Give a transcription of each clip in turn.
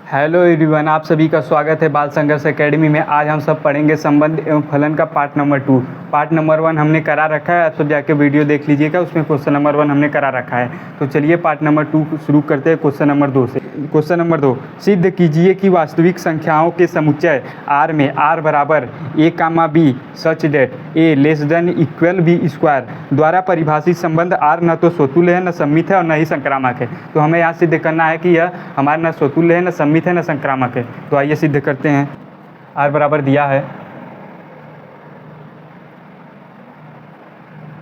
Hello everyone, आप सभी का स्वागत है बाल संघर्ष एकेडमी में। आज हम सब पढ़ेंगे संबंध एवं फलन का पार्ट नंबर 2। पार्ट नंबर 1 हमने करा रखा है, आप सब जाके वीडियो देख लीजिएगा, उसमें क्वेश्चन नंबर 1 हमने करा रखा है। तो चलिए पार्ट नंबर 2 शुरू करते हैं क्वेश्चन नंबर 2 से। क्वेश्चन नंबर 2, सिद्ध कीजिए कि वास्तविक संख्याओं के समुच्चय R में R बराबर a, b such that a less than equal b square द्वारा परिभाषित संबंध R न तो स्वतुल्य है, न सममित है और न ही संक्रामक है। तो हमें यहाँ सिद्ध करना है कि यह हमारा न स्वतुल्य है, न सममित है, न संक्रामक है। तो आइए सिद्ध करते हैं। R बराबर दिया है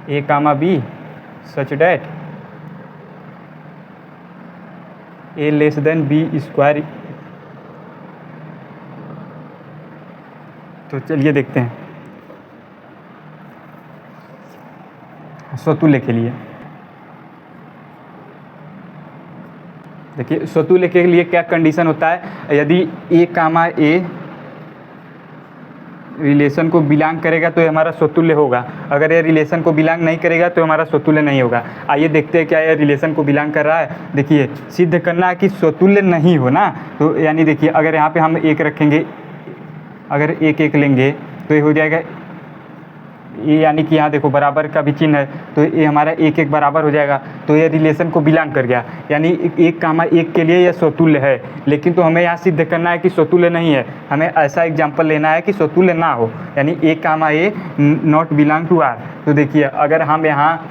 a, b such that a less than b square. तो चलिए देखते हैं स्वतुल्य के लिए। देखिए स्वतुल्य के लिए क्या कंडीशन होता है, यदि a, रिलेशन को बिलोंग करेगा तो ये हमारा स्वतुल्य होगा, अगर ये रिलेशन को बिलोंग नहीं करेगा तो हमारा स्वतुल्य नहीं होगा। आइए देखते हैं क्या ये रिलेशन को बिलोंग कर रहा है। देखिए सिद्ध करना है कि स्वतुल्य नहीं हो ना, तो यानी देखिए अगर यहाँ पे हम एक रखेंगे, अगर एक लेंगे तो ये हो जाएगा ये, यानी कि यहाँ देखो बराबर का भी चिन्ह है, तो ये हमारा एक बराबर हो जाएगा। तो ये रिलेशन को बिलोंग कर गया, यानी 1, के लिए यह स्वतुल्य है। लेकिन तो हमें यहाँ सिद्ध करना है कि स्वतुल्य नहीं है। हमें ऐसा एग्जाम्पल लेना है कि स्वतुल्य ना हो, यानी 1, नॉट बिलोंग टू R। तो देखिए अगर हम यहाँ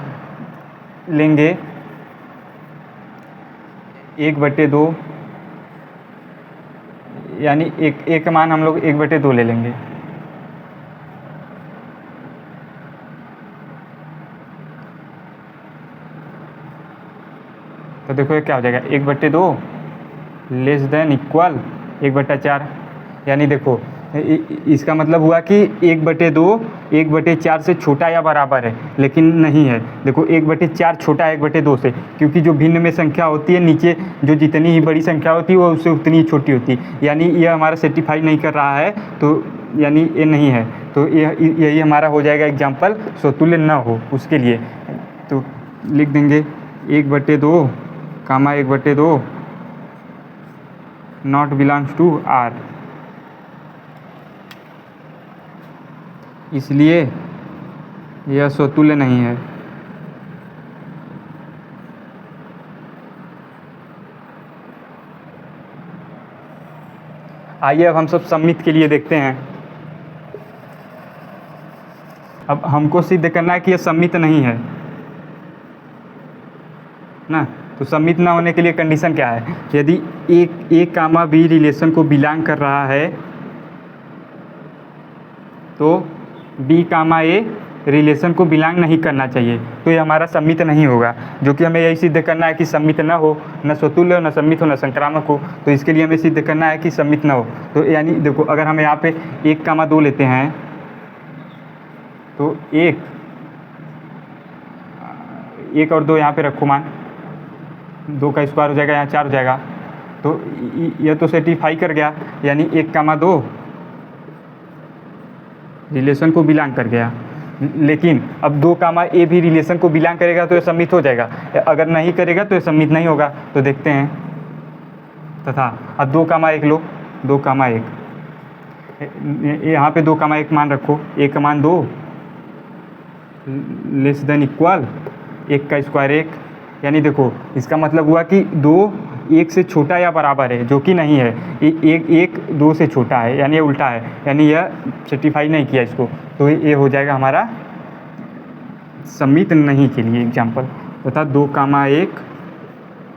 लेंगे 1/2, यानी एक मान हम लोग 1/2 ले लेंगे। तो देखो ये क्या हो जाएगा, 1/2 लेस देन इक्वल 1/4। यानी देखो इसका मतलब हुआ कि 1/2 1/4 से छोटा या बराबर है, लेकिन नहीं है। देखो 1/4 छोटा है 1/2 से, क्योंकि जो भिन्न में संख्या होती है नीचे जो जितनी ही बड़ी संख्या होती है वो उससे उतनी ही छोटी होती है। यानी यह हमारा सेटिफाई नहीं कर रहा है, तो यानी ये नहीं है। तो यही हमारा हो जाएगा एग्जाम्पल स्वतुल्य न हो उसके लिए। तो लिख देंगे 1/2, 1/2 नॉट बिलोंग्स टू R, इसलिए यह स्वतुल्य नहीं है। आइए अब हम सब सममित के लिए देखते हैं। अब हमको सिद्ध करना है कि यह सममित नहीं है ना। तो सममित ना होने के लिए कंडीशन क्या है, यदि a, b रिलेशन को बिलोंग कर रहा है तो b, a रिलेशन को बिलोंग नहीं करना चाहिए, तो ये हमारा सममित नहीं होगा। जो कि हमें यही सिद्ध करना है कि सममित न हो, न स्वतुल्य हो, न सममित हो, न संक्रामक हो। तो इसके लिए हमें सिद्ध करना है कि सममित न हो। तो यानी देखो अगर हम यहाँ पे 1, 2 लेते हैं तो 1 और 2 यहाँ पे रखो मान, 2 का स्क्वायर हो जाएगा, यहाँ 4 हो जाएगा। तो यह तो सेटिफाई कर गया, यानी 1, 2 रिलेशन को बिलोंग कर गया। लेकिन अब 2, a भी रिलेशन को बिलोंग करेगा तो ये सममित हो जाएगा, अगर नहीं करेगा तो ये सममित नहीं होगा। तो देखते हैं तथा अब 2, 1 लो, 2, 1 यहाँ पे 2, 1 मान रखो, 1, 2 लेस देन इक्वल 1 का स्क्वायर 1। यानी देखो इसका मतलब हुआ कि 2 1 से छोटा या बराबर है, जो कि नहीं है। 1 2 से छोटा है, यानी ये उल्टा है, यानी यह सर्टिफाई नहीं किया इसको। तो ये हो जाएगा हमारा सममित नहीं के लिए एग्जाम्पल। तथा 2, 1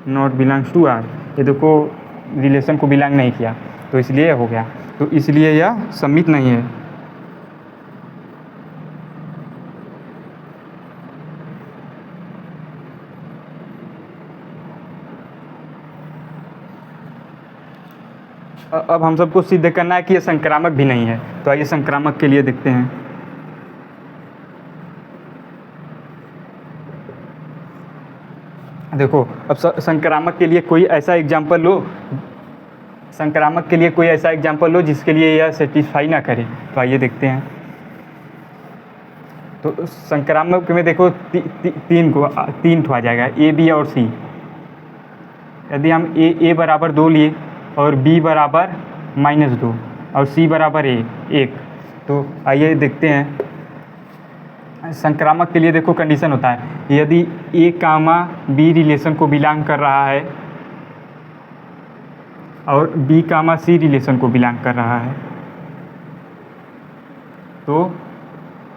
नॉट बिलोंग्स टू R, ये देखो रिलेशन को बिलोंग नहीं किया, तो इसलिए हो गया। तो इसलिए यह सममित नहीं है। अब हम सबको सिद्ध करना है कि यह संक्रामक भी नहीं है। तो आइए संक्रामक के लिए देखते हैं। देखो अब संक्रामक के लिए कोई ऐसा एग्जाम्पल लो, संक्रामक के लिए कोई ऐसा एग्जाम्पल लो जिसके लिए यह सेटिस्फाई ना करे। तो आइए देखते हैं। तो संक्रामक में देखो 3 ठो आ जाएगा, A, B और C। यदि हम a बराबर 2 लिए और b बराबर -2 और c बराबर 1। तो आइए देखते हैं संक्रामक के लिए। देखो कंडीशन होता है यदि a कामा b रिलेशन को बिलोंग कर रहा है और b कामा c रिलेशन को बिलोंग कर रहा है, तो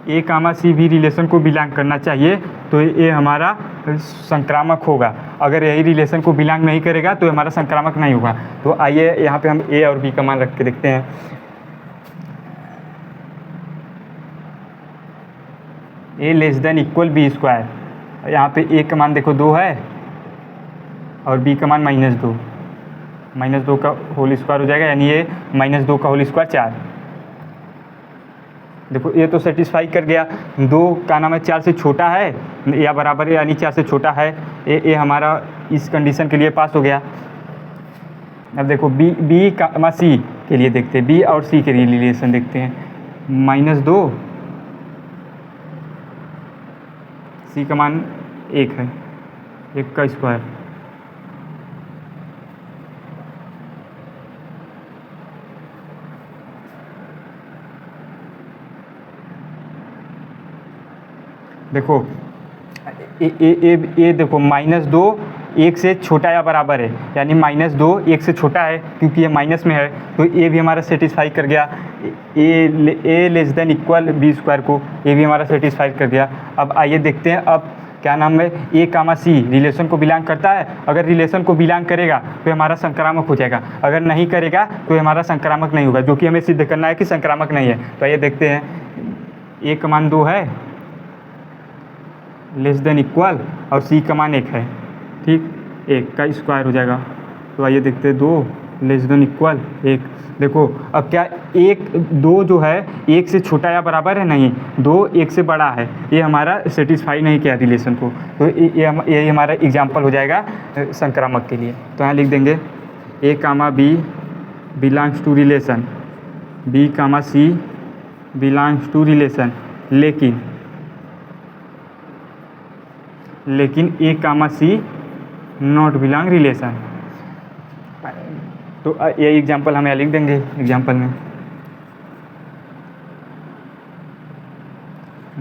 a कामा c भी रिलेशन को बिलोंग करना चाहिए, तो ये हमारा संक्रामक होगा। अगर यही रिलेशन को बिलोंग नहीं करेगा तो हमारा संक्रामक नहीं होगा। तो आइए यहाँ पे हम a और b का मान रख के देखते हैं। a less than equal b square, यहाँ पे a का मान देखो 2 है और b का मान -2, -2 का होल स्क्वायर हो जाएगा, यानी ये -2 का होल स्क्वायर 4। देखो ये तो सेटिस्फाई कर गया। 2 का नाम है 4 से छोटा है या बराबर है, यानी 4 से छोटा है। ये हमारा इस कंडीशन के लिए पास हो गया। अब देखो बी का सी के लिए देखते हैं, बी और सी के लिए रिलेशन देखते हैं। -2, सी का मान 1 है, 1 का स्क्वायर। देखो ये देखो -2 1 से छोटा या बराबर है, यानी -2 1 से छोटा है, क्योंकि ये माइनस में है तो ये भी हमारा सेटिस्फाई कर गया। A less than equal b square को, ये भी हमारा सेटिस्फाई कर गया। अब आइए देखते हैं, अब क्या नाम है, ए कामा सी रिलेशन को बिलोंग करता है। अगर रिलेशन को बिलोंग करेगा तो हमारा संक्रामक हो जाएगा, अगर नहीं करेगा तो हमारा संक्रामक नहीं होगा, जो कि हमें सिद्ध करना है कि संक्रामक नहीं है। तो आइए देखते हैं, ए का मान 2 है लेस देन इक्वल और सी का मान 1 है, ठीक, 1 का स्क्वायर हो जाएगा। तो आइए देखते हैं, 2 लेस देन इक्वल 1। देखो अब क्या 2 जो है 1 से छोटा या बराबर है, नहीं, 2 1 से बड़ा है, ये हमारा सेटिस्फाई नहीं किया रिलेशन को। तो ये हमारा एग्जाम्पल हो जाएगा संक्रामक के लिए। तो यहाँ लिख देंगे a comma B belongs to relation, b comma c belongs to relation, लेकिन a comma C not belong relation. तो ये एग्जांपल हम यहाँ लिख देंगे एग्जांपल में,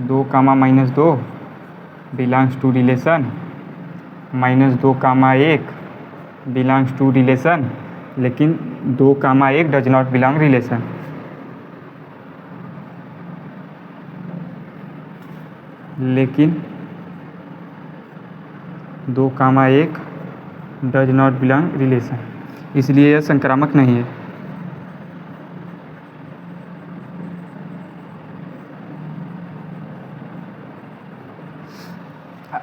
2 comma -2 belongs to relation, -2 comma 1 belongs to relation, लेकिन 2 comma 1 does not belong relation. लेकिन 2 comma 1 does not belong relation, इसलिए यह संक्रामक नहीं है।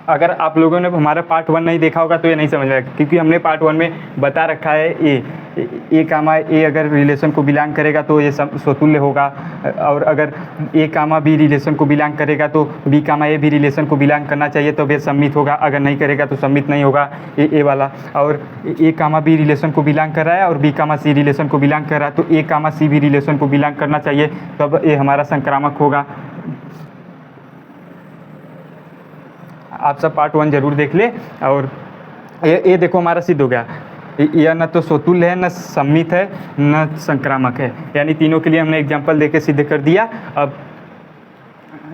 अगर आप लोगों ने हमारा पार्ट 1 नहीं देखा होगा तो ये नहीं समझ में आएगा, क्योंकि हमने पार्ट 1 में बता रखा है ए कामा ए अगर रिलेशन को बिलोंग करेगा तो ये स्वतुल्य होगा, और अगर ए कामा बी रिलेशन को बिलोंग करेगा तो बी कामा ए भी रिलेशन को बिलोंग करना चाहिए, तो ये सम्मित होगा, अगर नहीं करेगा तो सम्मित नहीं होगा ए वाला। और ए कामा बी रिलेशन को बिलोंग कर रहा है और बी कामा सी रिलेशन को बिलोंग कर रहा है, तो ए कामा सी भी रिलेशन को बिलोंग करना चाहिए, तब ये हमारा संक्रामक होगा। आप सब पार्ट 1 जरूर देख ले। और ये देखो हमारा सिद्ध हो गया, यह न तो स्वतुल्य है, न सम्मित है, न संक्रामक है, यानी तीनों के लिए हमने एग्जांपल देके सिद्ध कर दिया। अब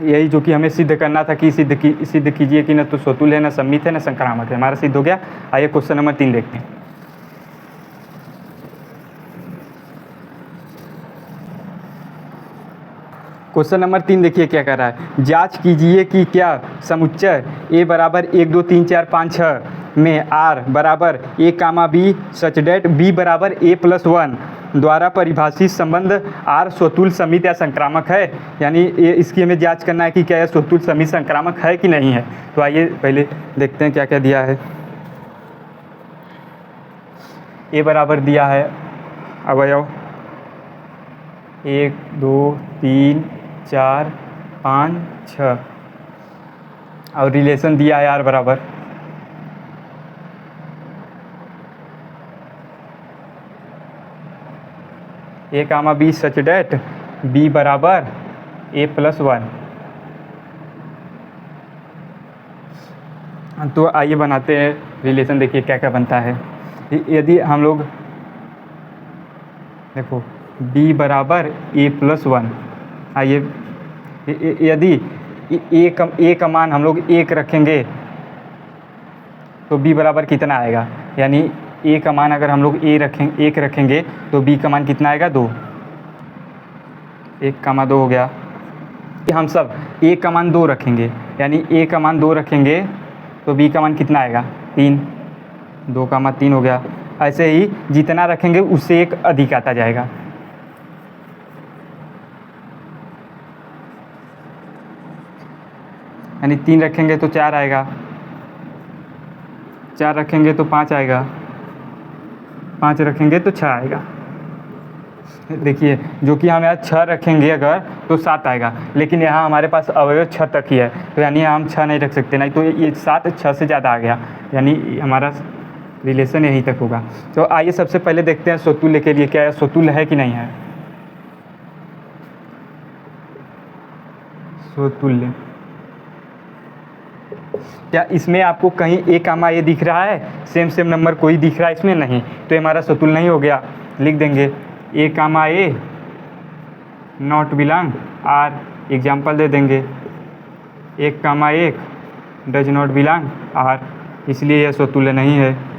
यही जो कि हमें सिद्ध करना था कि सिद्ध कीजिए कि न तो स्वतुल्य है, न सम्मित है, न संक्रामक है, हमारा सिद्ध हो गया। आइए क्वेश्चन नंबर 3 देखते हैं। क्वेश्चन नंबर 3 देखिए क्या कर रहा है, जांच कीजिए कि क्या समुच्चय a बराबर 1 2 3 4 5 6 में r बराबर a comma b such that b बराबर a + 1 द्वारा परिभाषित संबंध r स्वतुल्य समित या संक्रामक है। यानी ये इसकी हमें जांच करना है कि क्या यह स्वतुल्य समित संक्रामक है कि नहीं है। तो आइए पहले देखते हैं क्या क्या दिया है। a बराबर दिया है अवयव 1 2 3 4 5 6 और रिलेशन दिया है r बराबर a comma b such that b बराबर a + 1। तो आइए बनाते हैं रिलेशन, देखिए क्या क्या बनता है। यदि हम लोग देखो b बराबर a प्लस 1। आइए यदि a का मान हम लोग 1 रखेंगे तो b बराबर कितना आएगा, यानी a का मान अगर हम लोग 1 रखेंगे तो b का मान कितना आएगा 2। 1, 2 हो गया। हम सब a का मान 2 रखेंगे, यानी a का मान 2 रखेंगे तो b का मान कितना आएगा 3। 2, 3 हो गया। ऐसे ही जितना रखेंगे उससे एक अधिक आता जाएगा। यानी 3 रखेंगे तो 4 आएगा, 4 रखेंगे तो 5 आएगा, 5 रखेंगे तो 6 आएगा। देखिए जो कि हम यहाँ 6 रखेंगे अगर तो 7 आएगा, लेकिन यहाँ हमारे पास अवयव 6 तक ही है, तो यानी हम 6 नहीं रख सकते, नहीं तो ये 7 6 से ज़्यादा आ गया, यानी हमारा रिलेशन यहीं तक होगा। तो आइए सबसे पहले देखते हैं स्वतुल्य के लिए क्या है, स्वतुल्य है कि नहीं है। स्वतुल्य क्या इसमें आपको कहीं a, दिख रहा है, सेम नंबर कोई दिख रहा है इसमें? नहीं, तो ये हमारा स्वतुल्य नहीं हो गया। लिख देंगे a, not belong R। Example दे देंगे 1, डज नॉट बिलोंग R, इसलिए यह स्वतुल्य नहीं है।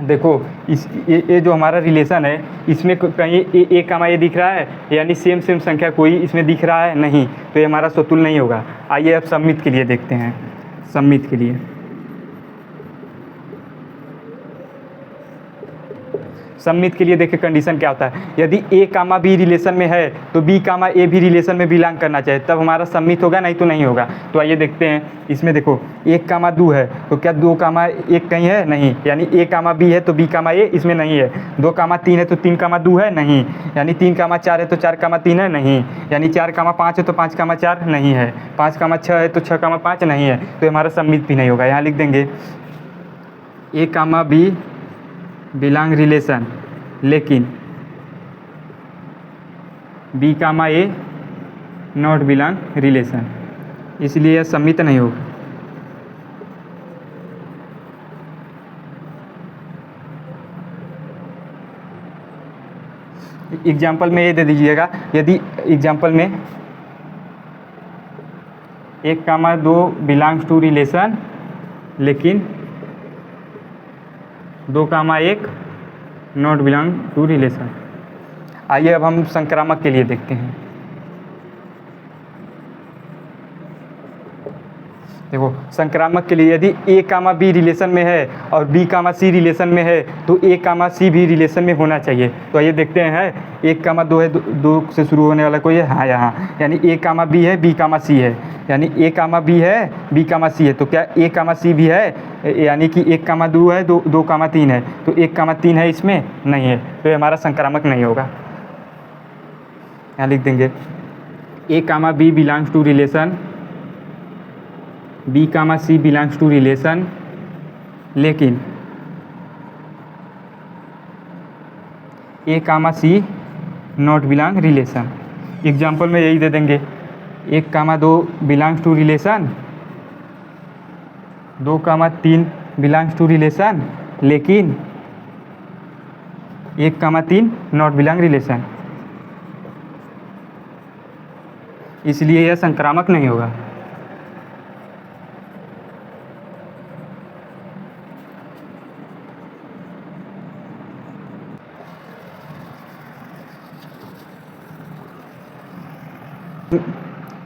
देखो ये जो हमारा रिलेशन है इसमें कहीं a, दिख रहा है, यानी सेम संख्या कोई इसमें दिख रहा है नहीं, तो ये हमारा स्वतुल्य नहीं होगा। आइए अब सममित के लिए देखते हैं। सममित के लिए देखिए कंडीशन क्या होता है। यदि a, b रिलेशन में है तो b, a भी रिलेशन में बिलोंग करना चाहिए, तब हमारा सममित होगा, नहीं तो नहीं होगा। तो आइए देखते हैं। इसमें देखो 1, 2 है तो क्या 2, 1 कहीं है? नहीं, यानी a, b है तो b, a इसमें नहीं है। 2, 3 है तो 3, 2 है? नहीं, यानी 3, 4 है तो 4, 3 है? नहीं, यानी 4, 5 है तो 5, 4 नहीं है। 5, 6 है तो 6, 5 नहीं है, तो हमारा सममित भी नहीं होगा। यहाँ लिख देंगे a, b बिलोंग रिलेशन, लेकिन b, a not belong relation, इसलिए यह सममित नहीं होगा। एग्जाम्पल में ये दे दीजिएगा, यदि एग्जाम्पल में 1, 2 बिलोंग्स टू रिलेशन, लेकिन 2, 1 नॉट बिलोंग टू रिलेशन। आइए अब हम संक्रामक के लिए देखते हैं। देखो संक्रामक के लिए यदि a, b रिलेशन में है और b, c रिलेशन में है तो a, c भी रिलेशन में होना चाहिए। तो आइए देखते हैं 1, 2 है, 2 से शुरू होने वाला कोई है? हाँ, यहाँ यानी a, b है, b, c है, यानी a, b है, b, c है, तो क्या a, c भी है? यानी कि 1, 2 है, 2, 3 है, तो 1, 3 है इसमें? नहीं है, तो ये हमारा संक्रामक नहीं होगा। यहाँ लिख देंगे a, b belongs to relation, b, c belongs to relation, लेकिन a, c not belong relation. Example में यही दे देंगे 1, 2 belongs to relation, 2, 3 belongs to relation, लेकिन 1, 3 नॉट बिलोंग रिलेशन, इसलिए यह संक्रामक नहीं होगा।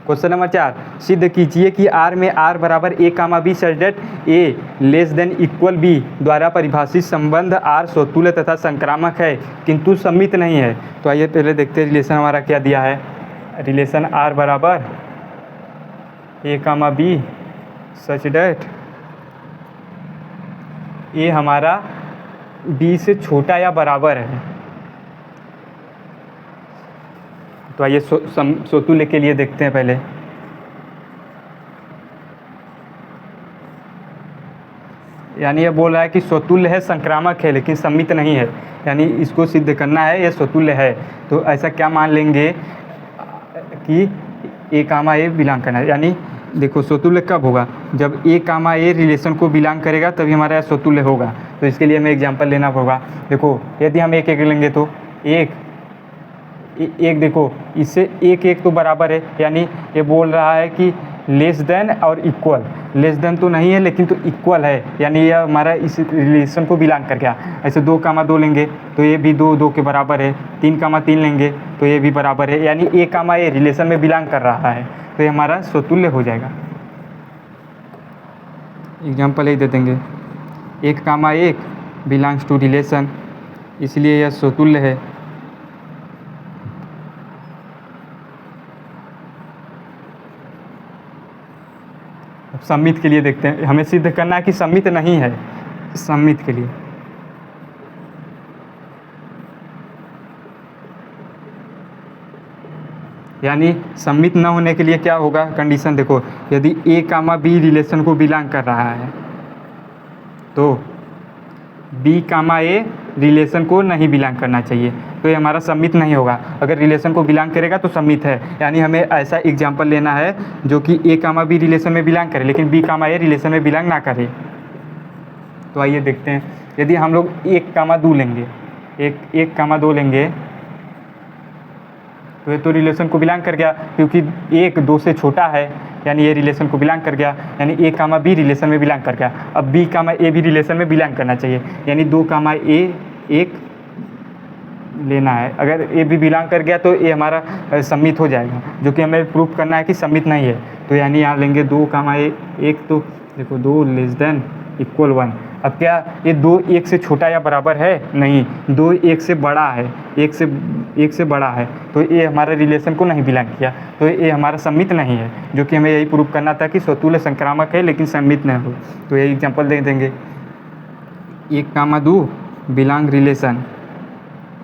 क्वेश्चन नंबर 4, सिद्ध कीजिए कि R में R बराबर a, b such that a less than equal b द्वारा परिभाषित संबंध R स्वतुल्य तथा संक्रामक है किंतु सममित नहीं है। तो आइए पहले देखते हैं रिलेशन हमारा क्या दिया है। रिलेशन R बराबर a, b such that a हमारा b से छोटा या बराबर है। तो आइए स्वतुल्य के लिए देखते हैं पहले। यानी ये बोल रहा है कि स्वतुल्य है, संक्रामक है, लेकिन सममित नहीं है, यानी इसको सिद्ध करना है ये स्वतुल्य है। तो ऐसा क्या मान लेंगे कि a, a बिलोंग करना है, यानी देखो स्वतुल्य कब होगा, जब ए कामा ए रिलेशन को बिलोंग करेगा तभी हमारा स्वतुल्य होगा। तो इसके लिए हमें एग्जांपल लेना होगा। देखो यदि हम एक एक लेंगे तो एक देखो इससे एक तो बराबर है, यानी ये बोल रहा है कि लेस देन और इक्वल। लेस देन तो नहीं है लेकिन तो इक्वल है, यानी यह हमारा इस रिलेशन को बिलोंग कर गया। ऐसे 2, 2 लेंगे तो ये भी 2 के बराबर है। 3, 3 लेंगे तो ये भी बराबर है, यानी ए रिलेशन में बिलोंग कर रहा है, तो ये हमारा स्वतुल्य हो जाएगा। एग्जाम्पल ही दे देंगे, 1, 1 बिलोंग्स टू रिलेशन, इसलिए यह स्वतुल्य है। अब सम्मित के लिए देखते हैं, हमें सिद्ध करना है कि सम्मित नहीं है। सम्मित के लिए यानी सम्मित न होने के लिए क्या होगा कंडीशन, देखो यदि A, B रिलेशन को बिलोंग कर रहा है तो B, A रिलेशन को नहीं बिलोंग करना चाहिए, तो ये हमारा सम्मित नहीं होगा। अगर रिलेशन को बिलोंग करेगा तो सम्मित है, यानी हमें ऐसा एग्जांपल लेना है जो कि A, B रिलेशन में बिलोंग करे लेकिन B, A रिलेशन में बिलोंग ना करे। तो आइए देखते हैं, यदि हम लोग 1, 2 लेंगे, 1, 2 लेंगे तो ये तो रिलेशन को बिलोंग कर गया, क्योंकि 1 2 से छोटा है, यानी ये रिलेशन को बिलोंग कर गया, यानी A, B रिलेशन में बिलोंग कर गया। अब B, A भी रिलेशन में बिलोंग करना चाहिए, यानी 2, A 1 लेना है। अगर ए भी बिलोंग कर गया तो ये हमारा सम्मित हो जाएगा, जो कि हमें प्रूफ करना है कि सम्मित नहीं है। तो यानी यहाँ लेंगे 2, A 1, तो देखो 2 लेस देन इक्वल 1। अब क्या ये 2 1 से छोटा या बराबर है? नहीं, 2 1 से बड़ा है, 1 से बड़ा है, तो ये हमारे रिलेशन को नहीं बिलोंग किया, तो ये हमारा सम्मित नहीं है, जो कि हमें यही प्रूफ करना था कि स्वतुल्य संक्रामक है लेकिन सम्मित नहीं हो। तो यही एग्जाम्पल दे देंगे, 1, 2 बिलोंग रिलेशन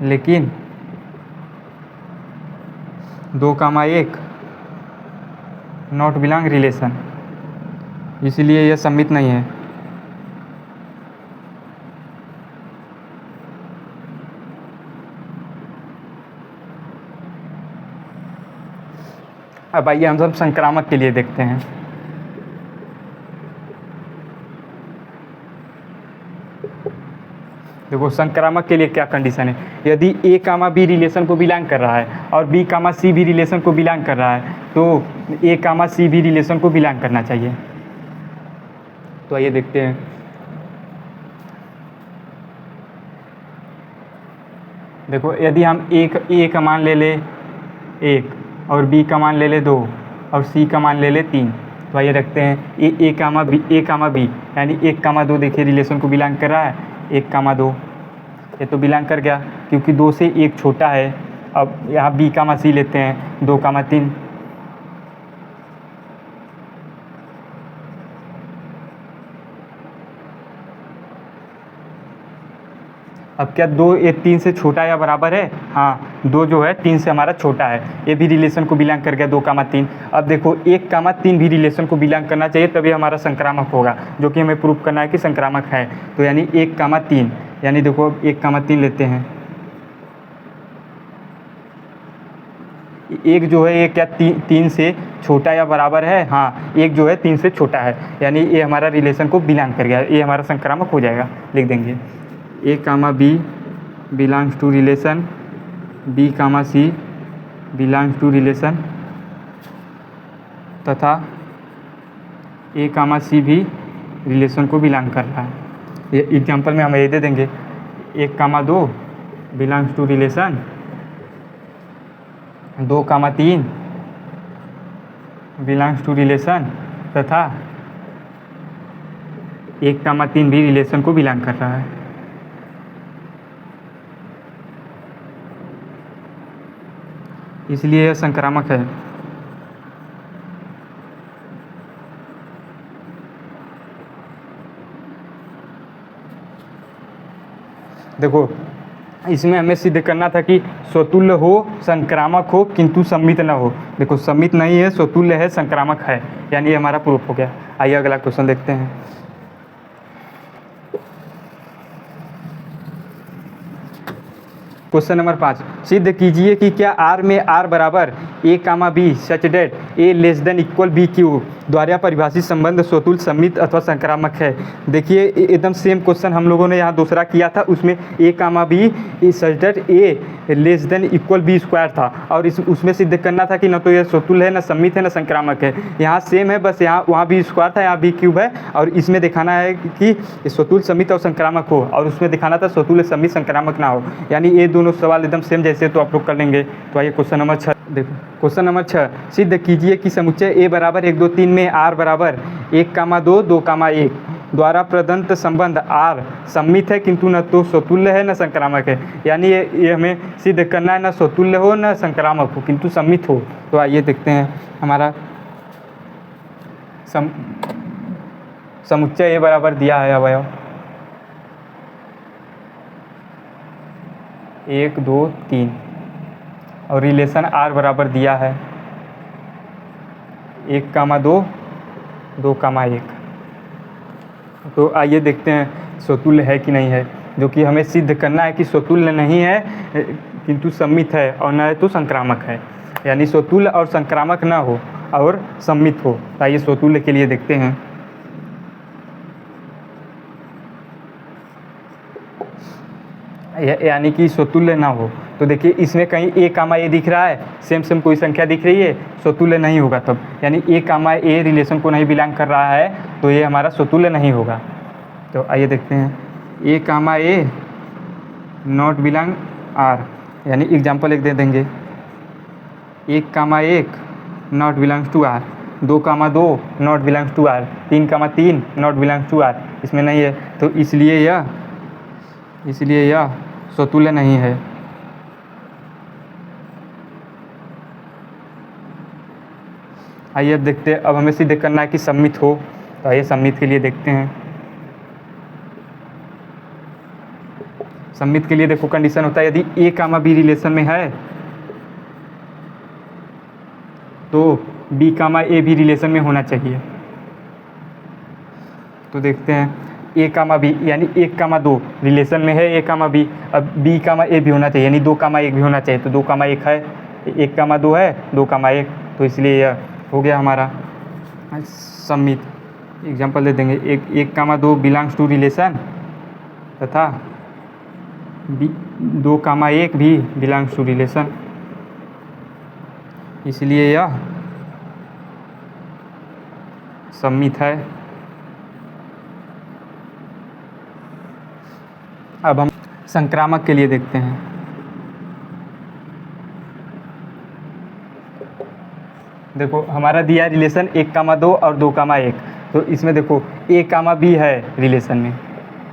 लेकिन 2, 1 नॉट बिलोंग रिलेशन, इसलिए यह सम्मित नहीं है। अब आइए हम सब संक्रामक के लिए देखते हैं। देखो संक्रामक के लिए क्या कंडीशन है, यदि A, B रिलेशन को बिलोंग कर रहा है और B, C भी रिलेशन को बिलोंग कर रहा है तो A, C भी रिलेशन को बिलोंग करना चाहिए। तो आइए देखते हैं, देखो यदि हम A का मान ले ले 1 और B का मान ले ले 2 और C का मान ले ले 3, तो आइए रखते हैं A, B यानी 1, 2 देखिए रिलेशन को बिलोंग कर रहा है। 1, 2 ये तो बिलोंग कर गया, क्योंकि 2 से 1 छोटा है। अब यहाँ B, C लेते हैं, 2, 3। अब क्या 2 ये 3 से छोटा या बराबर है? हाँ, 2 जो है 3 से हमारा छोटा है, ये भी रिलेशन को बिलोंग कर गया 2, 3। अब देखो 1, 3 भी रिलेशन को बिलोंग करना चाहिए, तभी हमारा संक्रामक होगा, जो कि हमें प्रूफ करना है कि संक्रामक है। तो यानी 1, 3, यानी देखो 1, 3 लेते हैं, एक जो है ये क्या 3 से छोटा या बराबर है? हाँ, एक जो है 3 से छोटा है, यानी ये हमारा रिलेशन को बिलोंग कर गया, ये हमारा संक्रामक हो जाएगा। लिख देंगे A, B belongs to relation, B, C belongs to relation तथा A, C भी रिलेशन को बिलोंग कर रहा है। ये एग्जांपल में हम ये दे देंगे, 1, 2 belongs to relation, 2, 3 belongs to relation तथा 1, 3 भी रिलेशन को बिलोंग कर रहा है। इसलिए यह संक्रामक है। देखो इसमें हमें सिद्ध करना था कि स्वतुल्य हो, संक्रामक हो, किंतु सम्मित न हो। देखो सम्मित नहीं है, स्वतुल्य है, संक्रामक है, यानी ये हमारा प्रूफ हो गया। आइए अगला क्वेश्चन देखते हैं। क्वेश्चन नंबर 5, सिद्ध कीजिए कि क्या R में R बराबर A, B such that A less than equal B cube द्वारा परिभाषित संबंध स्वतुल्य, सममित अथवा संक्रामक है। देखिए एकदम सेम क्वेश्चन हम लोगों ने यहाँ दूसरा किया था, उसमें a comma b such that a less than equal b square था, और उसमें सिद्ध करना था कि न तो यह स्वतुल्य है, न सममित है, न संक्रामक है। यहाँ सेम है, बस यहाँ वहाँ बी स्क्वायर था, यहाँ बी क्यूब है, और इसमें दिखाना है कि स्वतुल्य, सममित और संक्रामक हो, और उसमें दिखाना था स्वतुल्य, सममित, संक्रामक ना हो। यानी ये दोनों सवाल एकदम सेम जैसे तो आप लोग कर लेंगे। तो आइए क्वेश्चन नंबर 6 देखो। क्वेश्चन नंबर 6, सिद्ध कीजिए कि समुच्चय ए बराबर 1 2 3 में आर बराबर 1,2 2,1 द्वारा प्रदत्त संबंध आर सममित है किंतु न तो स्वतुल्य है न संक्रामक है। यानी ये हमें सिद्ध करना है, न स्वतुल्य हो न संक्रामक हो किंतु सममित हो। तो आइए देखते हैं हमारा समुच्चय ए बराबर दिया है अवयव 1 2 3 और रिलेशन आर बराबर दिया है 1,2 2,1। तो आइए देखते हैं स्वतुल्य है कि नहीं है, जो कि हमें सिद्ध करना है कि स्वतुल्य नहीं है किंतु सममित है और न तो संक्रामक है। यानी स्वतुल्य और संक्रामक न हो और सममित हो। तो आइए स्वतुल्य के लिए देखते हैं। यानी कि स्वतुल्य ना हो, तो देखिए इसमें कहीं ए कामा ए दिख रहा है, सेम कोई संख्या दिख रही है, स्वतुल्य नहीं होगा तब। यानी ए कामा ए रिलेशन को नहीं बिलोंग कर रहा है, तो ये हमारा स्वतुल्य नहीं होगा। तो आइए देखते हैं A comma A not belong R. यानी एग्जाम्पल एक दे देंगे 1,1 not belongs to R, 2,2 not belongs to R, 3,3 not belongs to R, इसमें नहीं है। तो इसलिए यह स्वतुल्य नहीं है। आइए अब देखते हैं, अब हमें सिद्ध करना है कि सममित हो। तो आइए सममित के लिए देखते हैं। सममित के लिए देखो कंडीशन होता है यदि ए कामा बी रिलेशन में है तो बी कामा ए भी रिलेशन में होना चाहिए। तो देखते हैं ए कामा बी यानी 1,2 रिलेशन में है ए कामा बी, अब बी कामा ए भी होना चाहिए, यानी 2,1 भी होना चाहिए। तो 2,1 है, 1,2 है, 2,1, तो इसलिए यह हो गया हमारा सममित। एग्जाम्पल दे देंगे 1,2 बिलोंग्स टू रिलेशन तथा 2,1 भी बिलोंग्स टू रिलेशन, इसलिए यह सममित है। अब हम संक्रामक के लिए देखते हैं। देखो हमारा दिया रिलेशन 1,2 और 2,1, तो इसमें देखो ए कामा बी है रिलेशन में,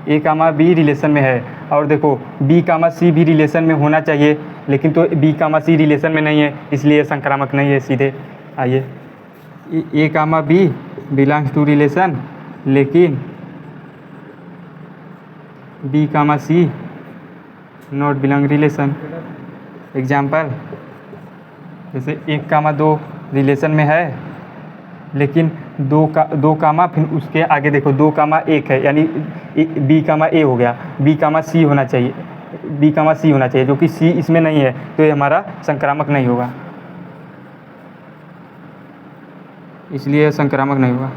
ए कामा बी रिलेशन में है, और देखो बी कामा सी भी रिलेशन में होना चाहिए, लेकिन तो बी कामा सी रिलेशन में नहीं है, इसलिए संक्रामक नहीं है सीधे। आइए A comma B belongs to relation, लेकिन B comma C not belong relation. Example जैसे 1,2 रिलेशन में है, लेकिन 2 कामा फिर उसके आगे देखो 2,1 है, यानी बी कामा ए हो गया, बी कामा सी होना चाहिए, बी कामा सी होना चाहिए, जो कि सी इसमें नहीं है, तो ये हमारा संक्रामक नहीं होगा, इसलिए संक्रामक नहीं होगा।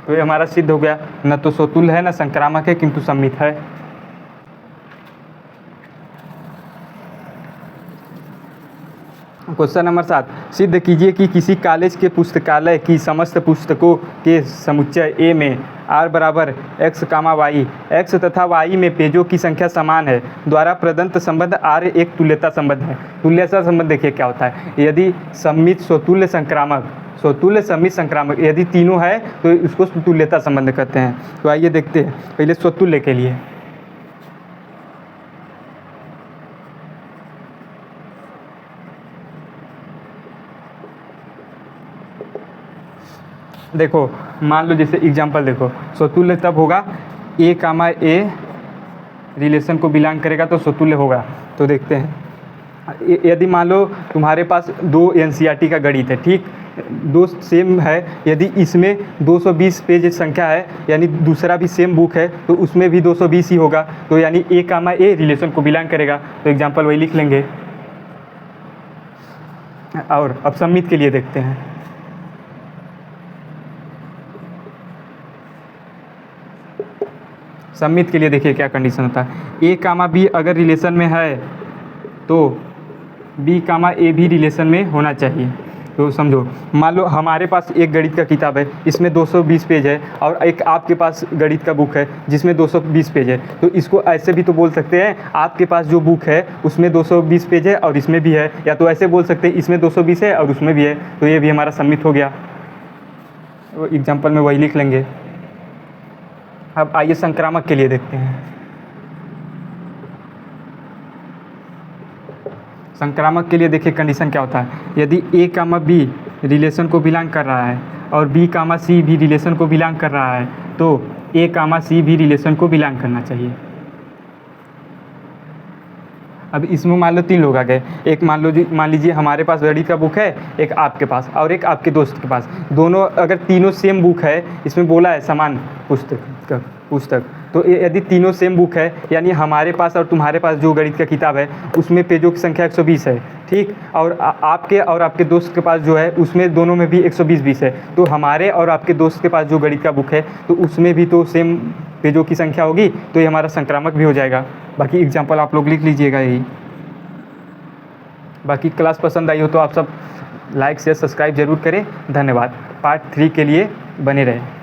तो ये हमारा सिद्ध हो गया, न तो स्वतुल्य है न संक्रामक है किंतु सममित है। क्वेश्चन नंबर 7, सिद्ध कीजिए कि किसी कॉलेज के पुस्तकालय की समस्त पुस्तकों के समुच्चय ए में आर बराबर x, y, x तथा y में पेजों की संख्या समान है द्वारा प्रदत्त संबंध आर एक तुल्यता संबंध है। तुल्यता संबंध देखिए क्या होता है, यदि सममित, स्वतुल्य, संक्रामक, स्वतुल्य, सममित, संक्रामक, यदि तीनों है तो इसको तुल्यता संबंध कहते हैं। तो आइए देखते हैं पहले स्वतुल्य के लिए। देखो मान लो जैसे एग्जांपल देखो, स्वतुल्य तब होगा ए कामा ए रिलेशन को बिलोंग करेगा तो स्वतुल्य होगा। तो देखते हैं यदि मान लो तुम्हारे पास 2 NCERT का गणित है, ठीक, दोस्त सेम है, यदि इसमें 220 पेज संख्या है यानी दूसरा भी सेम बुक है तो उसमें भी 220 ही होगा, तो यानी ए कामा ए रिलेशन को बिलोंग करेगा। तो एग्जांपल वही लिख लेंगे। और अब सबमिट के लिए देखते हैं। सबमिट के लिए देखिए क्या कंडीशन होता है। ए कामा बी अगर रिलेशन में है तो बी कामा ए भी रिलेशन में होना चाहिए। तो समझो, मान लो हमारे पास एक गणित का किताब है, इसमें 220 पेज है, और एक आपके पास गणित का बुक है जिसमें 220 पेज है। तो इसको ऐसे भी तो बोल सकते हैं, आपके पास जो बुक है उसमें 220 पेज है और इसमें भी है, या तो ऐसे बोल सकते हैं इसमें 220 है और उसमें भी है। तो ये भी हमारा सबमिट हो गया। एग्जाम्पल में वही लिख लेंगे। अब आइए संक्रामक के लिए देखते हैं। संक्रामक के लिए देखिए कंडीशन क्या होता है। यदि ए कामा बी रिलेशन को बिलोंग कर रहा है और बी कामा सी भी रिलेशन को बिलोंग कर रहा है तो ए कामा सी भी रिलेशन को बिलोंग करना चाहिए। अब इसमें मान लो 3 लोग आ गए, एक मान लीजिए हमारे पास गणित का बुक है, एक आपके पास और एक आपके दोस्त के पास। दोनों अगर तीनों सेम बुक है, इसमें बोला है समान पुस्तक, तो यदि तीनों सेम बुक है यानी हमारे पास और तुम्हारे पास जो गणित का किताब है उसमें पेजों की संख्या 120 है, ठीक, और आपके और आपके दोस्त के पास जो है उसमें दोनों में भी 120 है। तो हमारे और आपके दोस्त के पास जो गणित का बुक है तो उसमें भी तो सेम पेजों की संख्या होगी, तो ये हमारा संक्रामक भी हो जाएगा। बाकी एग्जाम्पल आप लोग लिख लीजिएगा यही। बाकी क्लास पसंद आई हो तो आप सब लाइक शेयर सब्सक्राइब जरूर करें। धन्यवाद। पार्ट 3 के लिए बने रहें।